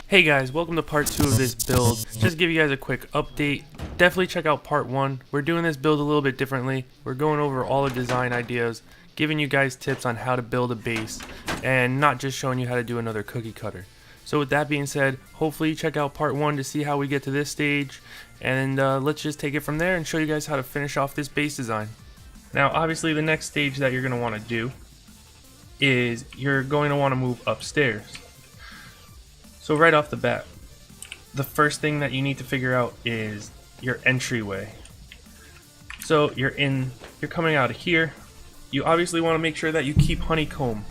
Hey guys, welcome to part 2 of this build. Just to give you guys a quick update, definitely check out part 1. We're doing this build a little bit differently. We're going over all the design ideas, giving you guys tips on how to build a base, and not just showing you how to do another cookie cutter. So with that being said, hopefully you check out part 1 to see how we get to this stage, and let's just take it from there and show you guys how to finish off this base design. Now obviously the next stage that you're going to want to do is you're going to want to move upstairs. So right off the bat, the first thing that you need to figure out is your entryway. So you're coming out of here. You obviously want to make sure that you keep honeycomb,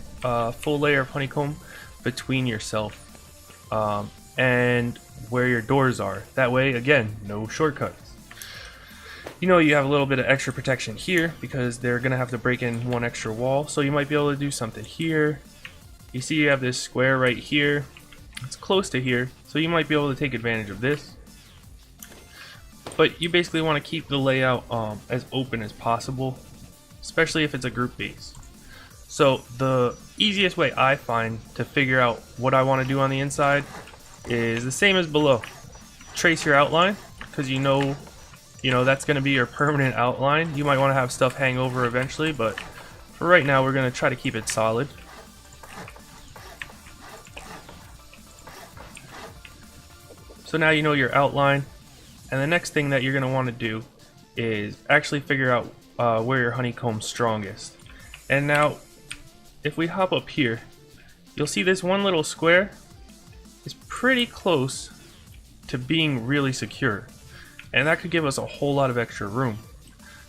full layer of honeycomb between yourself and where your doors are. That way, again, no shortcuts. You know you have a little bit of extra protection here because they're gonna have to break in one extra wall. So you might be able to do something here. You see you have this square right here. It's close to here, so you might be able to take advantage of this. But you basically want to keep the layout as open as possible, especially if it's a group base. So the easiest way I find to figure out what I want to do on the inside is the same as below. Trace your outline, because you know that's going to be your permanent outline. You might want to have stuff hang over eventually, but for right now we're going to try to keep it solid. So now you know your outline, and the next thing that you're going to want to do is actually figure out where your honeycomb's strongest. And now, if we hop up here, you'll see this one little square is pretty close to being really secure, and that could give us a whole lot of extra room.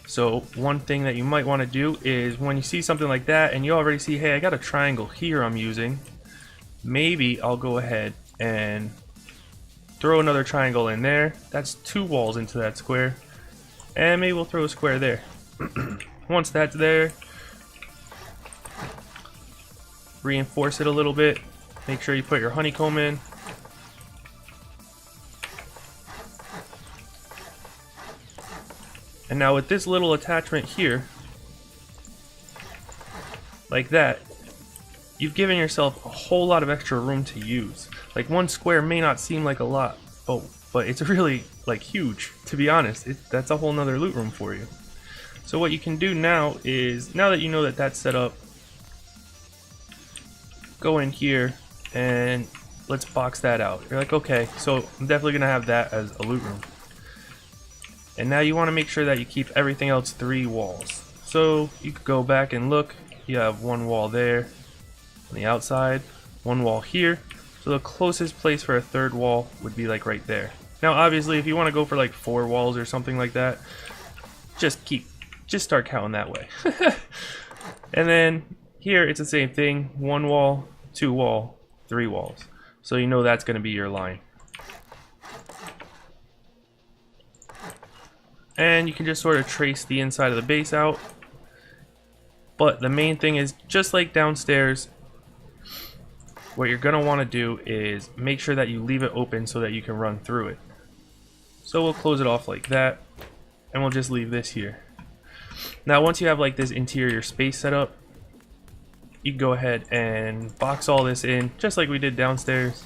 So one thing that you might want to do is when you see something like that, and you already see, hey, I got a triangle here I'm using, maybe I'll go ahead and throw another triangle in there. That's 2 walls into that square, and maybe we'll throw a square there. Once that's there, reinforce it a little bit. Make sure you put your honeycomb in. And now with this little attachment here, like that, you've given yourself a whole lot of extra room to use. Like, one square may not seem like a lot, but it's really like huge, to be honest. That's a whole nother loot room for you. So what you can do now is, now that you know that that's set up, go in here and let's box that out. You're like, okay, so I'm definitely gonna have that as a loot room. And now you want to make sure that you keep everything else 3 walls. So you could go back and look. You have 1 wall there on the outside, 1 wall here. So the closest place for a 3rd wall would be like right there. Now obviously if you want to go for like 4 walls or something like that, just start counting that way. And then here it's the same thing, 1 wall, 2 wall, 3 walls. So you know that's going to be your line. And you can just sort of trace the inside of the base out. But the main thing is, just like downstairs, what you're going to want to do is make sure that you leave it open so that you can run through it. So we'll close it off like that, and we'll just leave this here. Now once you have like this interior space set up, you can go ahead and box all this in just like we did downstairs.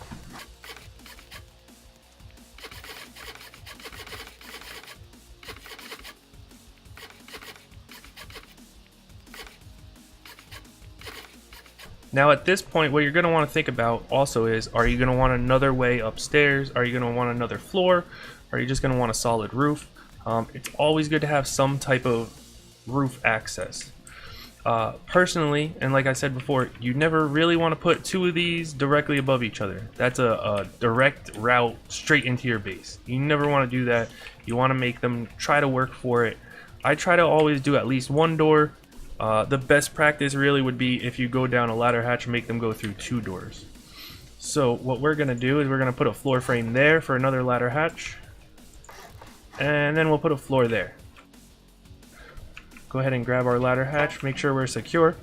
Now at this point, what you're going to want to think about also is, are you going to want another way upstairs? Are you going to want another floor? Are you just going to want a solid roof? It's always good to have some type of roof access. Personally, and like I said before, you never really want to put 2 of these directly above each other. That's a direct route straight into your base. You never want to do that. You want to make them try to work for it. I try to always do at least 1 door. The best practice really would be if you go down a ladder hatch and make them go through 2 doors. So what we're going to do is we're going to put a floor frame there for another ladder hatch. And then we'll put a floor there. Go ahead and grab our ladder hatch, make sure we're secure.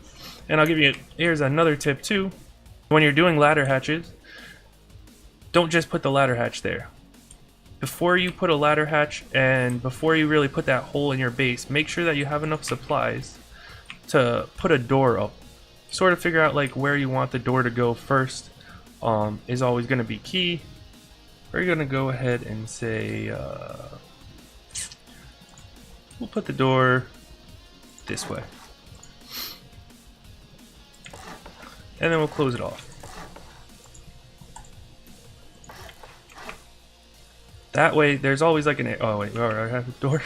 And I'll give you, here's another tip too. When you're doing ladder hatches, don't just put the ladder hatch there. Before you put a ladder hatch and before you really put that hole in your base, make sure that you have enough supplies to put a door up. Sort of figure out like where you want the door to go first. is always going to be key. We're going to go ahead and say we'll put the door this way, and then we'll close it off. That way there's always like an oh wait, I have a door.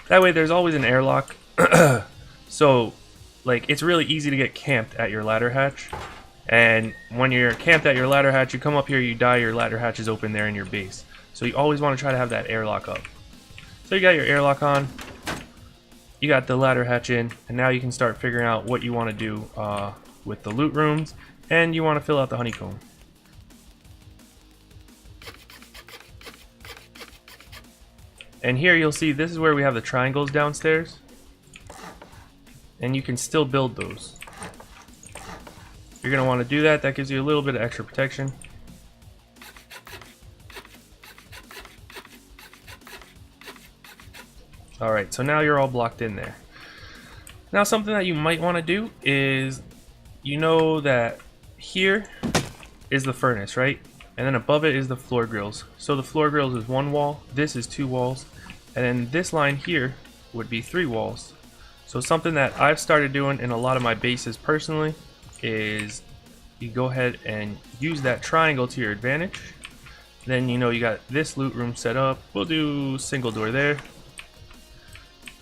That way there's always an airlock. So like it's really easy to get camped at your ladder hatch, and when you're camped at your ladder hatch, you come up here, you die, your ladder hatch is open there in your base. So you always want to try to have that airlock up. So you got your airlock on, you got the ladder hatch in, and now you can start figuring out what you want to do with the loot rooms, and you want to fill out the honeycomb. And here you'll see this is where we have the triangles downstairs, and you can still build those. You're going to want to do that. That gives you a little bit of extra protection. Alright, so now you're all blocked in there. Now something that you might want to do is, you know that here is the furnace, right? And then above it is the floor grills. So the floor grills is one wall, this is two walls, and then this line here would be three walls. So something that I've started doing in a lot of my bases personally is you go ahead and use that triangle to your advantage. Then you know you got this loot room set up. We'll do single door there.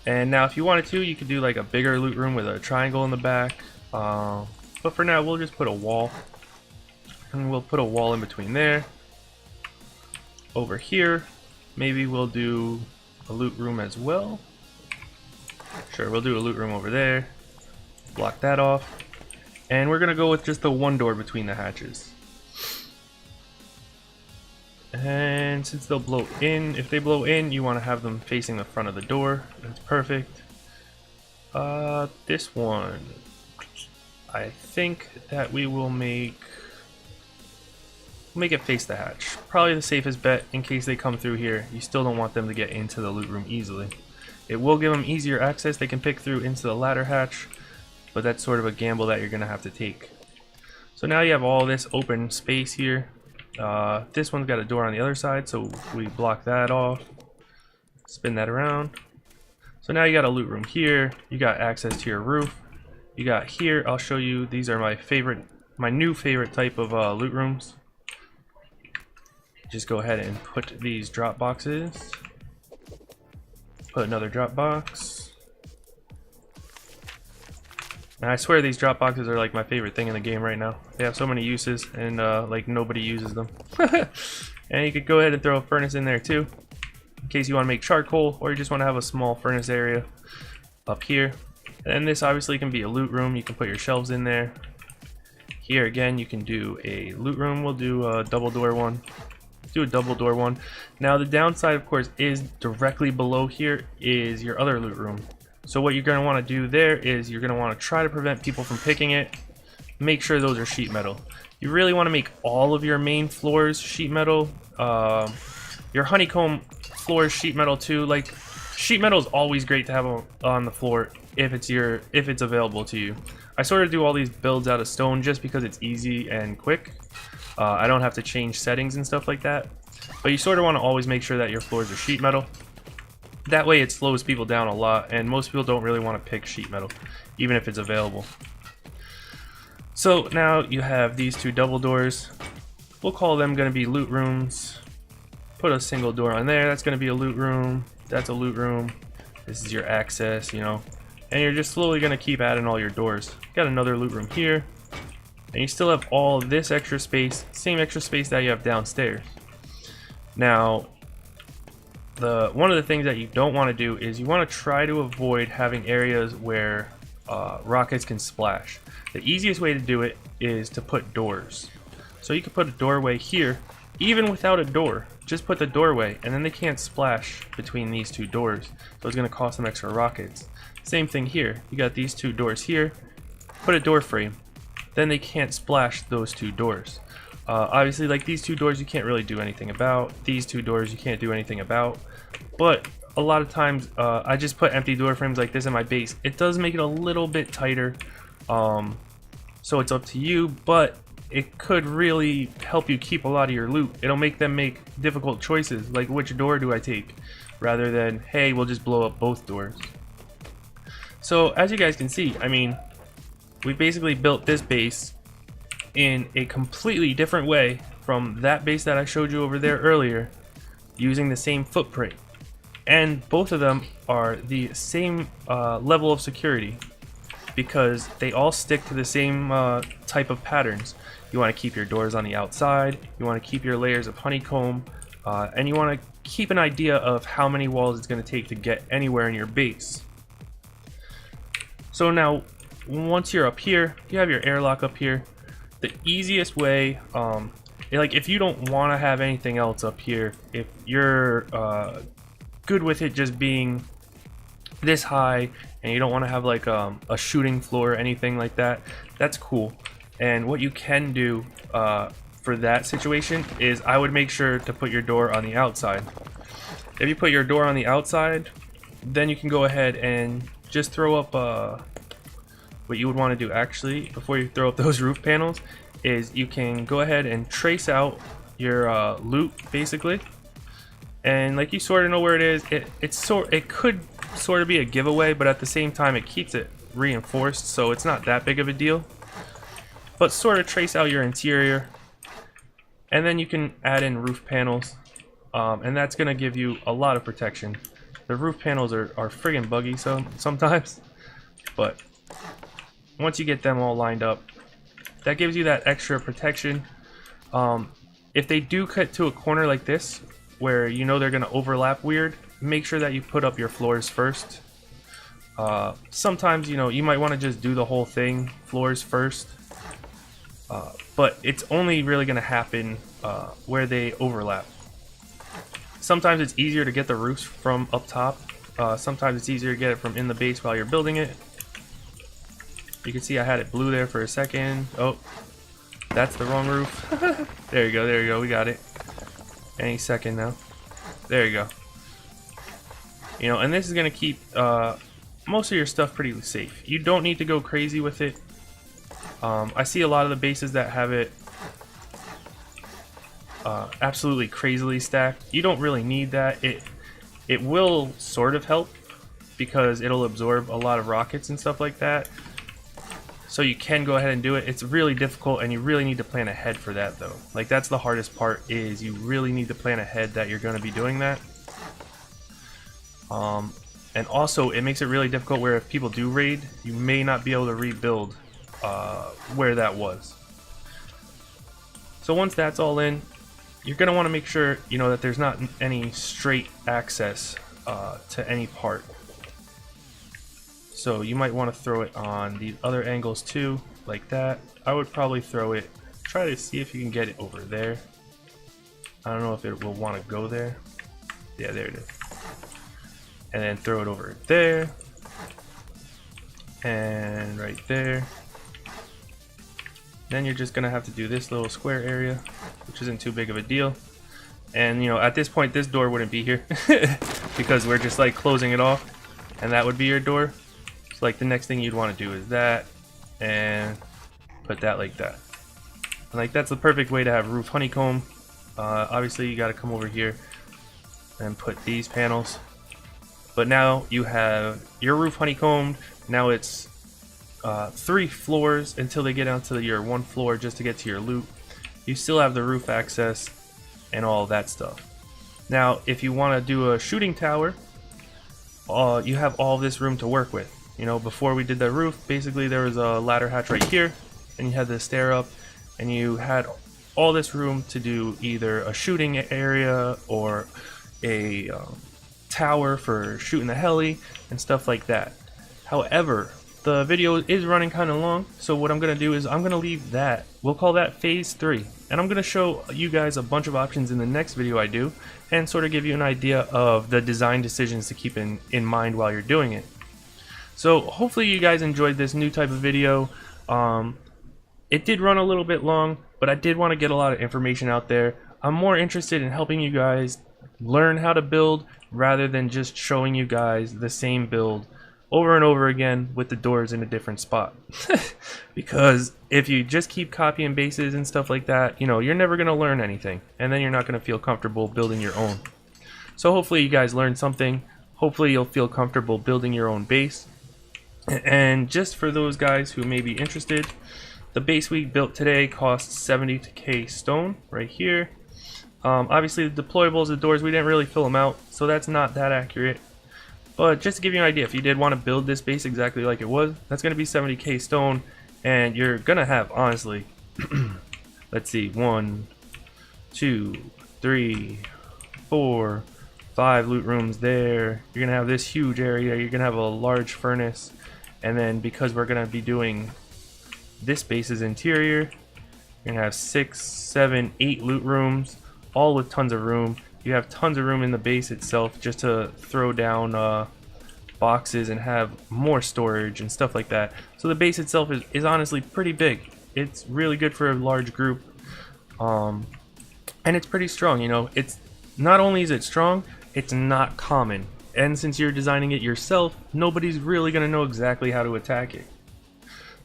And now if you wanted to, you could do like a bigger loot room with a triangle in the back. But for now, we'll just put a wall. And we'll put a wall in between there. Over here, maybe we'll do a loot room as well. Sure, we'll do a loot room over there. Block that off. And we're gonna go with just the one door between the hatches. And since they'll blow in, if they blow in, you want to have them facing the front of the door. That's perfect. This one, I think that we will make it face the hatch. Probably the safest bet in case they come through here. You still don't want them to get into the loot room easily. It will give them easier access. They can pick through into the ladder hatch, but that's sort of a gamble that you're going to have to take. So now you have all this open space here. This one's got a door on the other side, so we block that off. Spin that around. So now you got a loot room here. You got access to your roof. You got here, I'll show you, these are my new favorite type of loot rooms. Just go ahead and put these drop boxes. Put another drop box. And I swear these drop boxes are like my favorite thing in the game right now. They have so many uses, and like nobody uses them. And you could go ahead and throw a furnace in there too, in case you want to make charcoal, or you just want to have a small furnace area up here. And this obviously can be a loot room. You can put your shelves in there. Here again, you can do a loot room. We'll do a double door one. Let's do a double door one. Now the downside, of course, is directly below here is your other loot room. So what you're going to want to do there is you're going to want to try to prevent people from picking it. Make sure those are sheet metal. You really want to make all of your main floors sheet metal. Your honeycomb floors sheet metal too. Like, sheet metal is always great to have on the floor if it's available to you. I sort of do all these builds out of stone just because it's easy and quick. I don't have to change settings and stuff like that. But you sort of want to always make sure that your floors are sheet metal. That way it slows people down a lot, and most people don't really want to pick sheet metal, even if it's available. So now you have these two double doors. We'll call them going to be loot rooms. Put a single door on there. That's going to be a loot room. That's a loot room. This is your access, you know. And you're just slowly going to keep adding all your doors. Got another loot room here. And you still have all this extra space, same extra space that you have downstairs. Now, one of the things that you don't want to do is you want to try to avoid having areas where rockets can splash. The easiest way to do it is to put doors. So you can put a doorway here, even without a door. Just put the doorway, and then they can't splash between these two doors. So it's going to cost them extra rockets. Same thing here. You got these two doors here. Put a door frame. Then they can't splash those two doors. Obviously, like these two doors you can't really do anything about. These two doors you can't do anything about. But a lot of times I just put empty door frames like this in my base. It does make it a little bit tighter. So it's up to you, but it could really help you keep a lot of your loot. It'll make them make difficult choices, like which door do I take, rather than, hey, we'll just blow up both doors. So as you guys can see, I mean, we basically built this base in a completely different way from that base that I showed you over there earlier, using the same footprint. And both of them are the same level of security, because they all stick to the same type of patterns. You want to keep your doors on the outside, you want to keep your layers of honeycomb, and you want to keep an idea of how many walls it's going to take to get anywhere in your base. So now, once you're up here, you have your airlock up here. The easiest way, like if you don't want to have anything else up here, if you're good with it just being this high and you don't want to have like a shooting floor or anything like that, that's cool. And what you can do for that situation is I would make sure to put your door on the outside. If you put your door on the outside, then you can go ahead and just throw up what you would want to do actually before you throw up those roof panels is you can go ahead and trace out your loot basically, and like you sort of know where it is. It could sort of be a giveaway, but at the same time it keeps it reinforced, so it's not that big of a deal. But sort of trace out your interior, and then you can add in roof panels, and that's gonna give you a lot of protection. The roof panels are friggin' buggy sometimes, but once you get them all lined up, that gives you that extra protection. If they do cut to a corner like this, where you know they're going to overlap weird, make sure that you put up your floors first. Sometimes, you know, you might want to just do the whole thing, floors first. But it's only really going to happen where they overlap. Sometimes it's easier to get the roofs from up top. Sometimes it's easier to get it from in the base while you're building it. You can see I had it blue there for a second. Oh, that's the wrong roof. There you go, we got it. Any second now. There you go. You know, and this is gonna keep most of your stuff pretty safe. You don't need to go crazy with it. I see a lot of the bases that have it absolutely crazily stacked. You don't really need that. It will sort of help because it'll absorb a lot of rockets and stuff like that. So you can go ahead and do it. It's really difficult, and you really need to plan ahead for that though. Like that's the hardest part, is you really need to plan ahead that you're going to be doing that. And also it makes it really difficult where if people do raid, you may not be able to rebuild where that was. So once that's all in, you're going to want to make sure you know that there's not any straight access to any part. So you might want to throw it on the other angles too, like that. I would probably throw it, try to see if you can get it over there. I don't know if it will want to go there. Yeah, there it is. And then throw it over there. And right there. Then you're just going to have to do this little square area, which isn't too big of a deal. And you know, at this point this door wouldn't be here because we're just like closing it off, and that would be your door. Like the next thing you'd want to do is that, and put that like that. And like that's the perfect way to have roof honeycomb. Obviously you got to come over here and put these panels. But now you have your roof honeycombed. Now it's 3 floors until they get down to your 1 floor just to get to your loot. You still have the roof access and all that stuff. Now if you want to do a shooting tower, you have all this room to work with. You know, before we did the roof, basically there was a ladder hatch right here, and you had the stair up, and you had all this room to do either a shooting area or a tower for shooting the heli and stuff like that. However, the video is running kind of long, so what I'm going to do is I'm going to leave that. We'll call that phase 3, and I'm going to show you guys a bunch of options in the next video I do, and sort of give you an idea of the design decisions to keep in mind while you're doing it. So hopefully you guys enjoyed this new type of video. It did run a little bit long, but I did want to get a lot of information out there. I'm more interested in helping you guys learn how to build rather than just showing you guys the same build over and over again with the doors in a different spot. Because if you just keep copying bases and stuff like that, you know, you're never going to learn anything, and then you're not going to feel comfortable building your own. So hopefully you guys learned something. Hopefully you'll feel comfortable building your own base. And just for those guys who may be interested, the base we built today costs 70k stone right here. Obviously the deployables, the doors, we didn't really fill them out, so that's not that accurate. But just to give you an idea, if you did want to build this base exactly like it was, that's going to be 70k stone, and you're going to have, honestly, let's see, 1, 2, 3, 4, 5 loot rooms there. You're going to have this huge area, you're going to have a large furnace, and then because we're going to be doing this base's interior, you're going to have 6, 7, 8 loot rooms, all with tons of room. You have tons of room in the base itself just to throw down boxes and have more storage and stuff like that. So the base itself is honestly pretty big. It's really good for a large group, and it's pretty strong. You know, it's not only is it strong, it's not common. And since you're designing it yourself, nobody's really gonna know exactly how to attack it.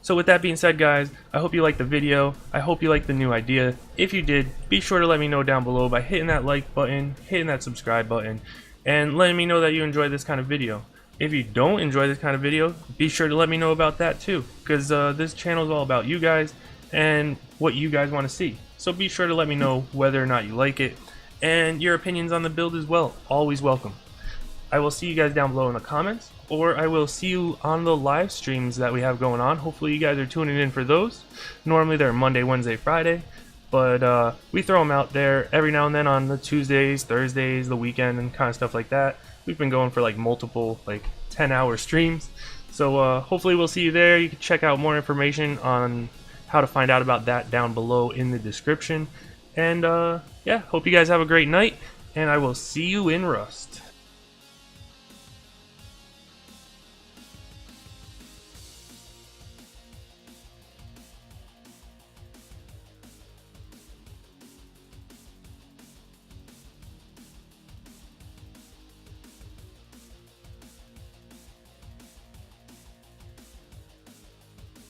So with that being said, guys, I hope you liked the video. I hope you liked the new idea. If you did, be sure to let me know down below by hitting that like button, hitting that subscribe button, and letting me know that you enjoy this kind of video. If you don't enjoy this kind of video, be sure to let me know about that too, because this channel is all about you guys and what you guys want to see. So be sure to let me know whether or not you like it, and your opinions on the build as well. Always welcome. I will see you guys down below in the comments, or I will see you on the live streams that we have going on. Hopefully you guys are tuning in for those. Normally they're Monday, Wednesday, Friday, but we throw them out there every now and then on the Tuesdays, Thursdays, the weekend, and kind of stuff like that. We've been going for like multiple 10-hour streams, so hopefully we'll see you there. You can check out more information on how to find out about that down below in the description. And yeah, hope you guys have a great night, and I will see you in Rust.